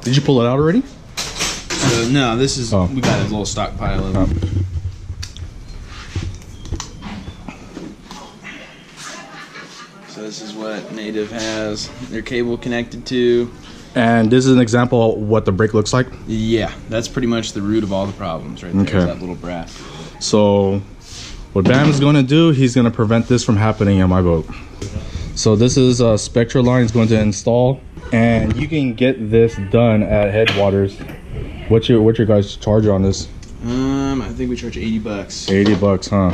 Did you pull it out already? No, this is, we got a little stockpile of them. So this is what Native has their cable connected to. And this is an example of what the brake looks like? Yeah, that's pretty much the root of all the problems right there, is that little brass. So what Bam is going to do, he's going to prevent this from happening on my boat. So this is a Spectra line he's going to install, and you can get this done at Headwaters. What's your guys' charge on this? I think we charge 80 bucks. 80 bucks, huh?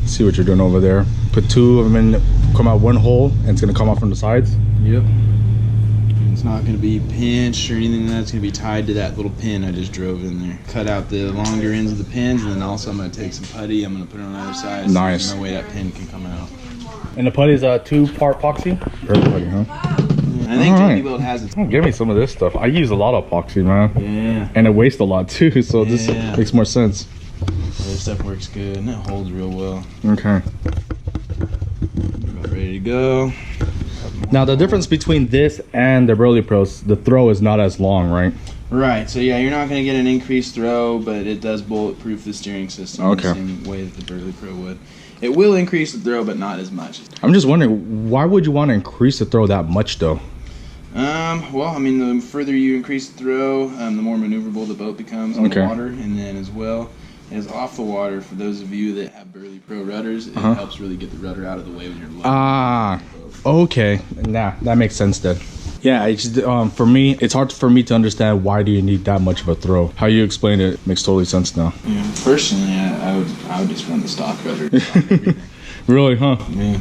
See what you're doing over there. Put two of them in, come out one hole, and it's gonna come out from the sides. Yep. And it's not gonna be pinched or anything. That's gonna be tied to that little pin I just drove in there. Cut out the longer ends of the pins, and then also I'm gonna take some putty. I'm gonna put it on the other side. So nice. There's no way that pin can come out. And the putty is a 2-part epoxy. Perfect putty, huh? I think JB Boat has it. Oh, give me some of this stuff. I use a lot of epoxy, man. Yeah. And it wastes a lot too, so this makes more sense. This stuff works good and it holds real well. Okay. About ready to go. Now the difference between this and the Burley Pros, the throw is not as long, right? Right. So yeah, you're not going to get an increased throw, but it does bulletproof the steering system in the same way that the Burley Pro would. It will increase the throw, but not as much. I'm just wondering, why would you want to increase the throw that much though? Well, I mean, the further you increase the throw, the more maneuverable the boat becomes on the water, and then as well as off the water. For those of you that have Burley Pro rudders, it helps really get the rudder out of the way when you're low. Ah, okay. Nah, that makes sense then. Yeah, it's just, for me, it's hard for me to understand why do you need that much of a throw. How you explain it makes totally sense now. Yeah, personally, I would just run the stock rudder. Stock really, huh? Yeah.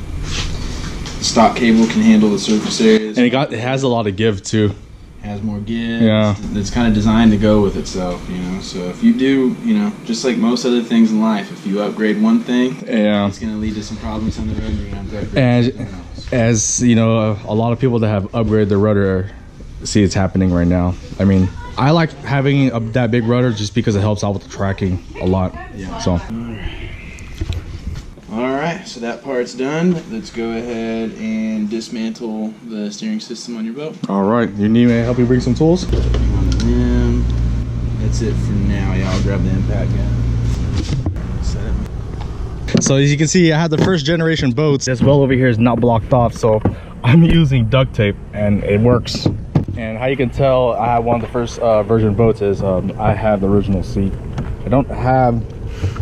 The stock cable can handle the surface areas. And it has a lot of give too. Has more give. Yeah. It's kind of designed to go with itself, you know. So if you do, you know, just like most other things in life, if you upgrade one thing, it's going to lead to some problems on the road. You're going to have to upgrade something else. As you know, a lot of people that have upgraded their rudder see it's happening right now. I mean, I like having that big rudder just because it helps out with the tracking a lot. Yeah. So. Alright, so that part's done. Let's go ahead and dismantle the steering system on your boat. Alright, you need me to help you bring some tools? That's it for now. Yeah, I'll grab the impact gun. Set it. So as you can see, I have the first generation boats. This well over here is not blocked off, so I'm using duct tape and it works. And how you can tell I have one of the first version boats is I have the original seat. I don't have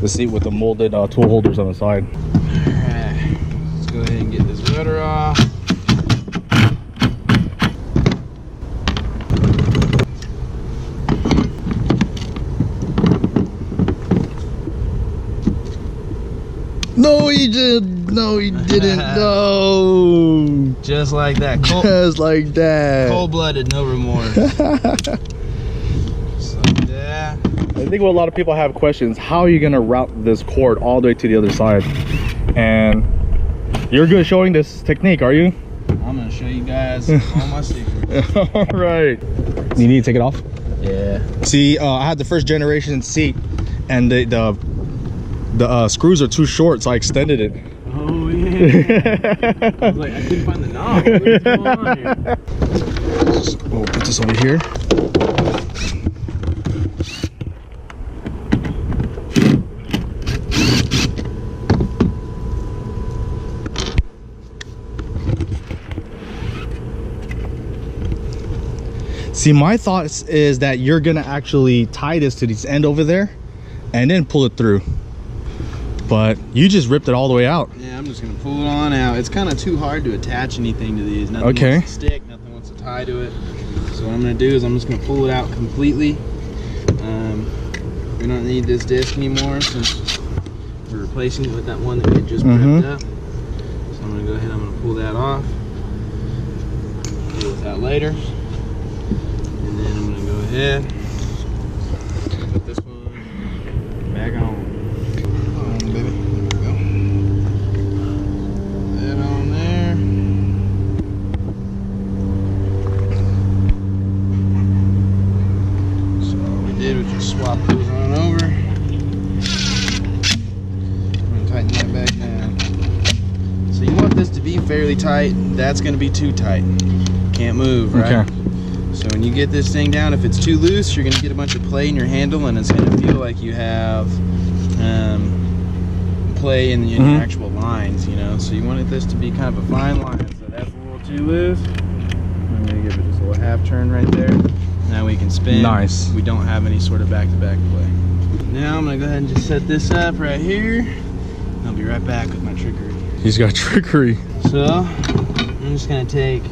the seat with the molded tool holders on the side. Alright, let's go ahead and get this rudder off. No, he did. No, he didn't. No. Just like that. Just like that. Cold-blooded, no remorse. Just like that. I think what a lot of people have questions, how are you going to route this cord all the way to the other side? And you're good showing this technique, are you? I'm going to show you guys all my secrets. All right. You need to take it off? Yeah. See, I had the first generation seat, and the screws are too short, so I extended it. Oh, yeah. I was like, I couldn't find the knob. What's going on here? We'll put this over here. See, my thoughts is that you're gonna actually tie this to this end over there and then pull it through, but you just ripped it all the way out. Yeah, I'm just gonna pull it on out. It's kind of too hard to attach anything to these. Nothing wants to stick, nothing wants to tie to it. So what I'm gonna do is I'm just gonna pull it out completely. We don't need this disc anymore since we're replacing it with that one that we just prepped up. So I'm gonna go ahead, I'm gonna pull that off. Deal with that later. And then I'm gonna go ahead, put this one back on. Hold on, baby. There we go. That on there. So all we did was just swap those on over. I'm gonna tighten that back down. So you want this to be fairly tight, that's going to be too tight. Can't move, right? Okay. So when you get this thing down, if it's too loose, you're going to get a bunch of play in your handle, and it's going to feel like you have play in your actual lines, you know. So you wanted this to be kind of a fine line. So that's a little too loose. I'm going to give it just a little half turn right there. Now we can spin. Nice. We don't have any sort of back-to-back play. Now I'm going to go ahead and just set this up right here. I'll be right back with my trickery. He's got trickery. So I'm just going to take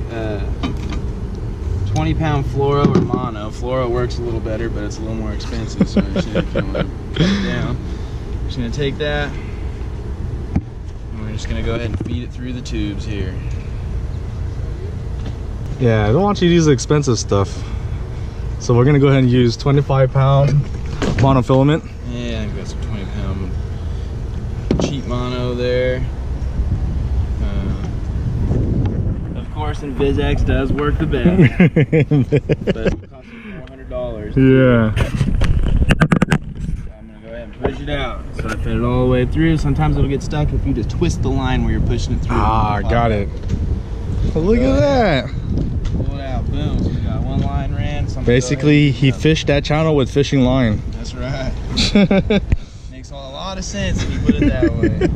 20-pound fluoro or mono. Fluoro works a little better, but it's a little more expensive, so I'm just going to cut it down. I'm just going to take that, and we're just going to go ahead and feed it through the tubes here. Yeah, I don't want you to use the expensive stuff. So we're gonna go ahead and use 25-pound monofilament. Yeah, I've got some 20-pound cheap mono there. Of course, InvisX does work the best, but it costs you $400. Yeah. So I'm gonna go ahead and push it out. So I fit it all the way through. Sometimes it'll get stuck if you just twist the line where you're pushing it through. Ah, got it. Well, look at that. Pull it out, boom. So we got one line ran. So Basically, he fished that channel with fishing line. That's right. Makes a lot of sense if you put it that way.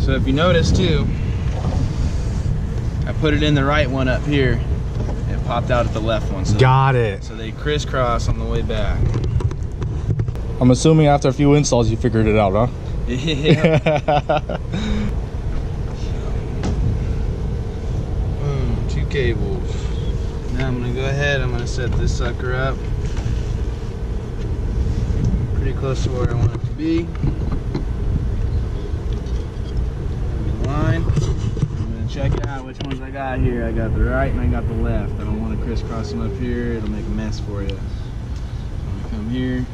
So if you notice too, I put it in the right one up here. It popped out at the left one. So Got it. So they crisscross on the way back. I'm assuming after a few installs you figured it out, huh? Yeah. Boom, 2 cables. Now I'm gonna go ahead, I'm gonna set this sucker up pretty close to where I want it to be. Line. I'm gonna check it out which ones I got here. I got the right and I got the left. I don't want to crisscross them up here, it'll make a mess for you. So I'm gonna come here.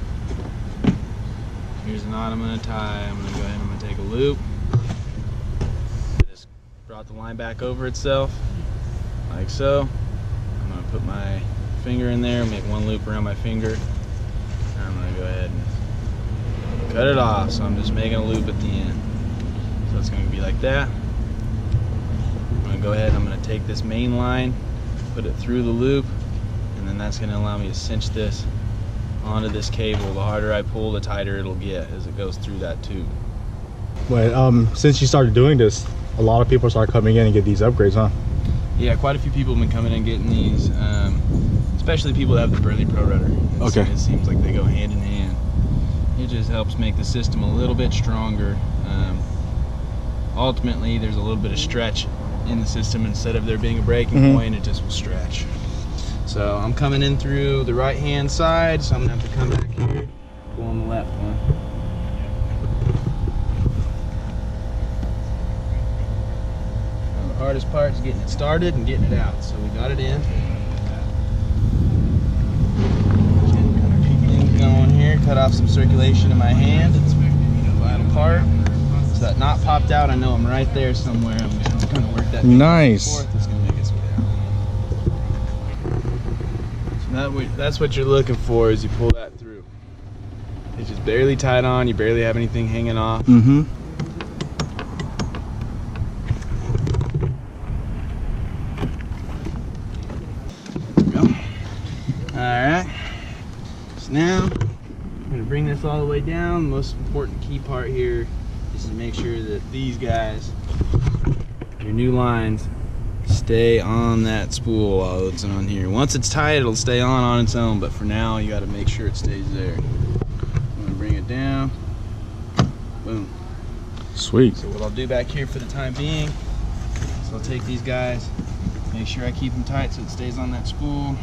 Here's a knot I'm going to tie. I'm going to go ahead and I'm going to take a loop. Just brought the line back over itself, like so. I'm going to put my finger in there, make one loop around my finger. And I'm going to go ahead and cut it off. So I'm just making a loop at the end. So it's going to be like that. I'm going to go ahead and I'm going to take this main line, put it through the loop, and then that's going to allow me to cinch this onto this cable. The harder I pull, the tighter it'll get as it goes through that tube. Wait, since you started doing this, a lot of people start coming in and get these upgrades, huh? Yeah, quite a few people have been coming in and getting these, especially people that have the Burley Pro Rudder. Okay. It seems like they go hand in hand. It just helps make the system a little bit stronger. Ultimately, there's a little bit of stretch in the system. Instead of there being a breaking point, it just will stretch. So I'm coming in through the right hand side, so I'm gonna have to come back here, pull on the left one. Now the hardest part is getting it started and getting it out. So we got it in. Getting kind of keep things going here, cut off some circulation in my hand. It's the vital part. So that knot popped out, I know I'm right there somewhere. I'm just gonna kind of work that Nice. back and forth. It's gonna make its way out. That's what you're looking for is you pull that through. It's just barely tied on, you barely have anything hanging off. There we go. Alright. So now I'm gonna bring this all the way down. The most important key part here is to make sure that these guys, your new lines, stay on that spool while it's on here. Once it's tight, it'll stay on its own, but for now you got to make sure it stays there. I'm gonna bring it down. Boom. Sweet. So what I'll do back here for the time being is I'll take these guys, make sure I keep them tight so it stays on that spool.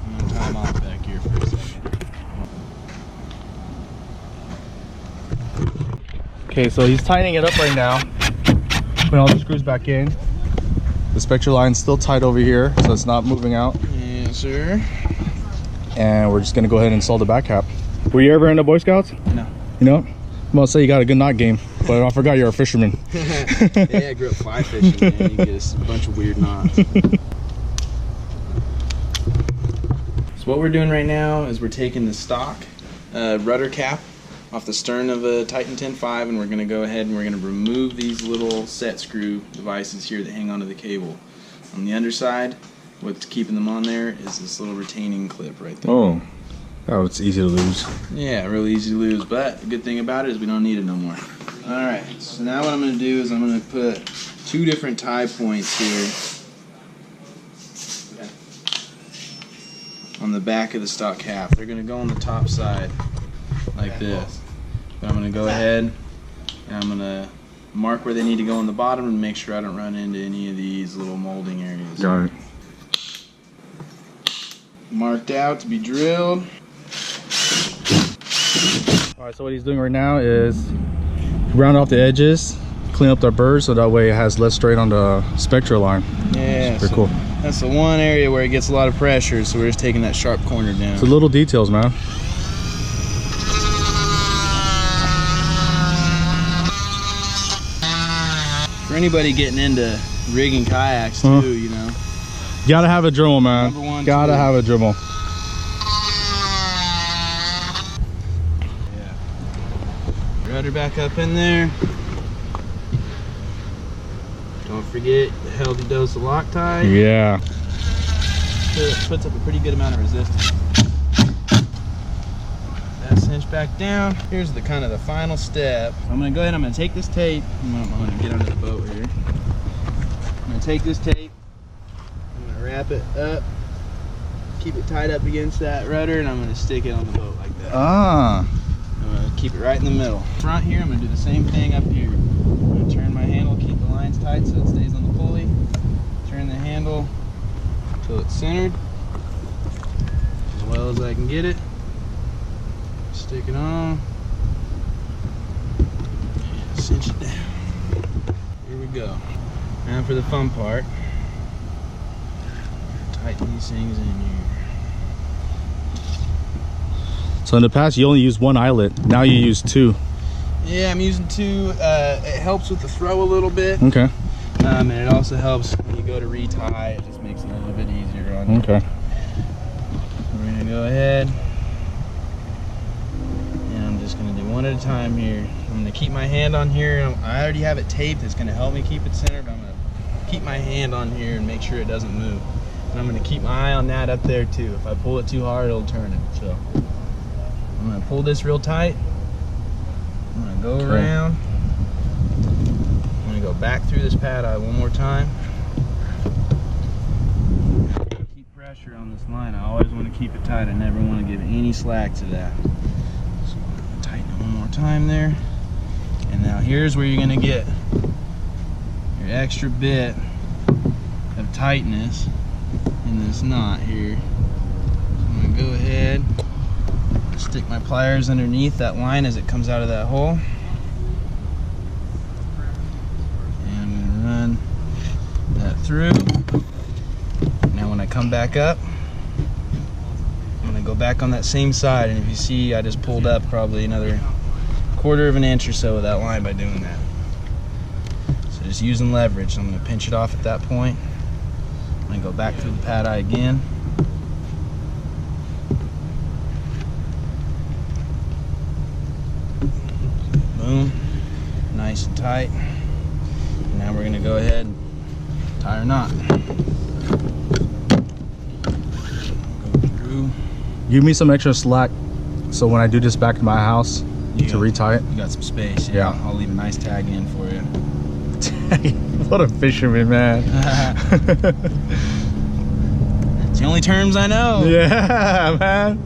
I'm gonna tie them off back here for a second. Okay, so he's tightening it up right now. Putting all the screws back in. The spectral line's still tight over here, so it's not moving out. Yes, sir. And we're just gonna go ahead and install the back cap. Were you ever in the Boy Scouts? No. You know? I'm gonna say you got a good knot game, but I forgot you're a fisherman. Yeah, I grew up fly fishing, man. You get a bunch of weird knots. So So what we're doing right now is we're taking the stock rudder cap off the stern of a Titan 10.5, and we're going to go ahead and we're going to remove these little set screw devices here that hang onto the cable. On the underside, what's keeping them on there is this little retaining clip right there. Oh, it's easy to lose. Yeah, really easy to lose, but the good thing about it is we don't need it no more. Alright, so now what I'm going to do is I'm going to put 2 different tie points here on the back of the stock cap. They're going to go on the top side like this. But I'm going to go ahead and I'm going to mark where they need to go on the bottom and make sure I don't run into any of these little molding areas. Got it. Marked out to be drilled. Alright, so what he's doing right now is round off the edges, clean up the burrs so that way it has less strain on the spectral line. Yeah, very cool. That's the one area where it gets a lot of pressure, so we're just taking that sharp corner down. It's the little details, man. For anybody getting into rigging kayaks too, you know. Gotta have a Dremel, man. Number one, gotta have a Dremel. Rudder back up in there. Don't forget the healthy dose of Loctite. Yeah. It puts up a pretty good amount of resistance. That cinch back down. Here's the kind of the final step. I'm gonna go ahead. I'm gonna take this tape. I'm gonna get under the boat here. I'm gonna take this tape. I'm gonna wrap it up. Keep it tied up against that rudder, and I'm gonna stick it on the boat like that. Ah. I'm gonna keep it right in the middle. Front here, I'm gonna do the same thing up here. I'm gonna turn my handle, keep the lines tight so it stays on the pulley. Turn the handle until it's centered, as well as I can get it. Stick it on. And cinch it down. Here we go. Now for the fun part. Tighten these things in here. So in the past you only used one eyelet, now you use 2. Yeah, I'm using 2. It helps with the throw a little bit. Okay. And it also helps when you go to retie, it just makes it a little bit easier on you. Okay. We're gonna go ahead, and I'm just gonna do one at a time here. I'm gonna keep my hand on here. I already have it taped, it's gonna help me keep it centered, but I'm gonna keep my hand on here and make sure it doesn't move. And I'm gonna keep my eye on that up there too. If I pull it too hard, it'll turn it. So I'm gonna pull this real tight. I'm gonna go around. I'm gonna go back through this pad eye one more time. Keep pressure on this line. I always want to keep it tight. I never want to give any slack to that. So I'm gonna tighten it one more time there. And now here's where you're gonna get your extra bit of tightness in this knot here. So I'm gonna go ahead. Stick my pliers underneath that line as it comes out of that hole. And I'm going to run that through. Now when I come back up, I'm going to go back on that same side. And if you see, I just pulled up probably another 1/4 of an inch or so of that line by doing that. So just using leverage. So I'm going to pinch it off at that point. I'm going to go back through the pad eye again. Boom, nice and tight. And now we're gonna go ahead and tie our knot. Go through. Give me some extra slack so when I do this back to my house to retie it. You got some space, yeah. I'll leave a nice tag in for you. What a fisherman, man. It's the only terms I know. Yeah, man.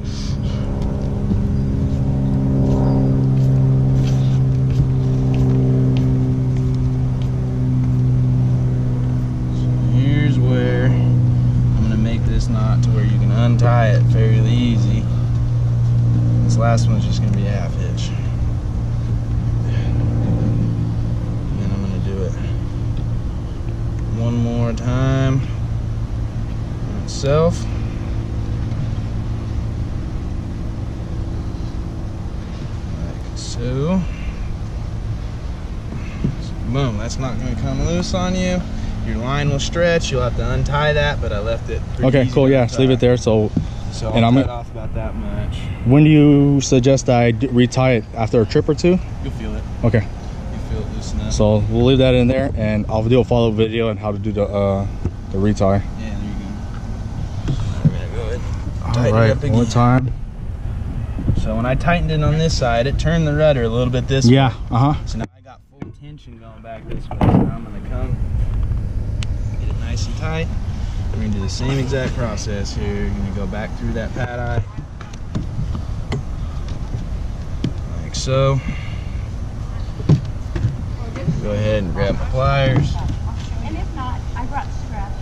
Knot to where you can untie it fairly easy. This last one's just going to be a 1/2 hitch. And then I'm going to do it one more time on itself. Like so. Boom, that's not going to come loose on you. Your line will stretch, you'll have to untie that, but I left it pretty okay, easy cool, to yeah, untie. just leave it there so So And I'll I'm cut off about that much. When do you suggest I retie it? After a trip or two? You'll feel it. Okay. You'll feel it loosen up. So we'll leave that in there, and I'll do a follow-up video on how to do the retie. Yeah, there you go. I'm gonna go ahead. All right, one more time. So when I tightened it on this side, it turned the rudder a little bit this way. Yeah. So now I got full tension going back this way. So now I'm gonna come get it nice and tight. We're gonna do the same exact process here. You're gonna go back through that pad eye, like so. Go ahead and grab my pliers. And if not, I brought scraps.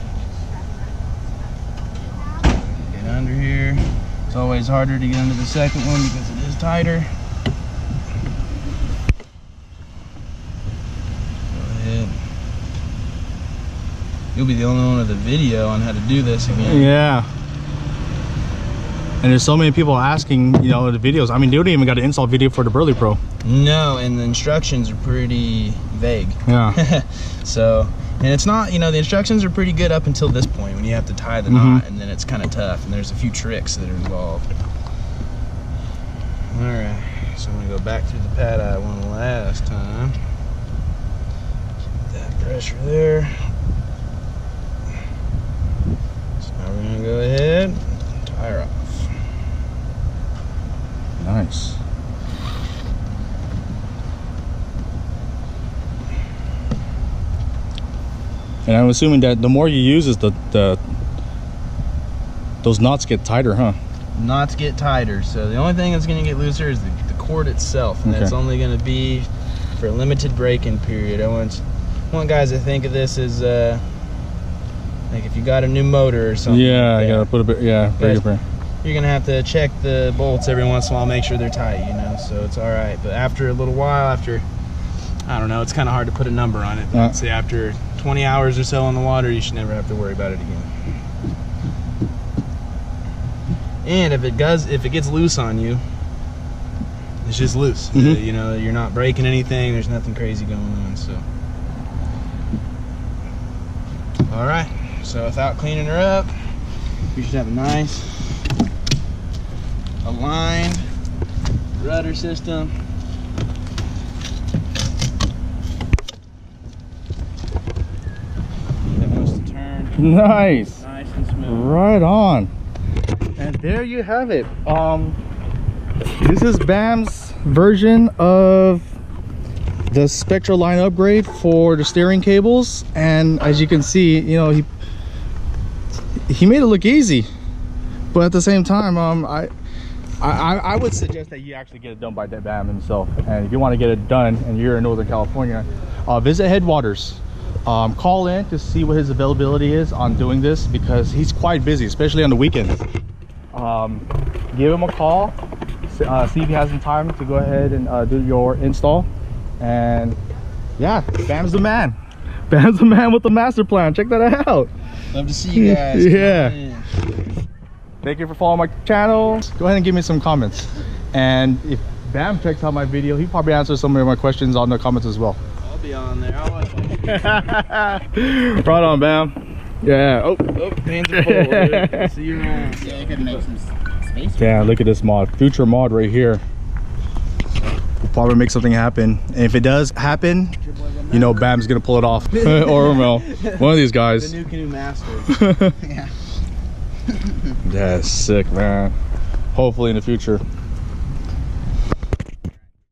Get under here. It's always harder to get under the second one because it is tighter. Go ahead. You'll be the only one with a video on how to do this again. Yeah. And there's so many people asking, you know, the videos. I mean, they don't even got an install video for the Burley Pro. No, and the instructions are pretty vague. Yeah. So, and it's not, you know, the instructions are pretty good up until this point when you have to tie the knot, and then it's kind of tough, and there's a few tricks that are involved. All right, so I'm gonna go back through the pad eye one last time. Keep that pressure there. So now we're gonna go ahead and tie her off. Nice. And I'm assuming that the more you use is those knots get tighter, huh? Knots get tighter, so the only thing that's going to get looser is the cord itself, and that's only going to be for a limited break-in period. I want guys to think of this as like if you got a new motor or something. Yeah, like I gotta put a bit. Yeah, you're gonna have to check the bolts every once in a while, make sure they're tight, you know. So it's all right. But after a little while, after I don't know, it's kind of hard to put a number on it. But I'd say after 20 hours or so in the water, you should never have to worry about it again. And if it gets loose on you, it's just loose. You know, you're not breaking anything. There's nothing crazy going on. So, all right. So without cleaning her up, you should have a nice aligned rudder system. That wants to turn Nice. nice and smooth. Right on. And there you have it. This is BAM's version of the Spectra line upgrade for the steering cables, and as you can see, you know, he made it look easy, but at the same time, I would suggest that you actually get it done by BAM himself. And if you want to get it done and you're in Northern California, visit Headwaters. Call in to see what his availability is on doing this, because he's quite busy, especially on the weekends. Give him a call, see if he has some time to go ahead and do your install. And yeah, BAM's the man. BAM's the man with the master plan. Check that out. Love to see you guys. Yeah. Thank you for following my channel. Go ahead and give me some comments. And if BAM checks out my video, he probably answers some of my questions on the comments as well. I'll be on there. I'll watch Right on, BAM. Yeah. Oh, hands are full. See you around. Yeah, I could make some space. damn, look at this mod. Future mod right here. We'll probably make something happen. And if it does happen, you know BAM's gonna pull it off. Or Romel. One of these guys. The new canoe master. Yeah. That's sick, man. Hopefully in the future.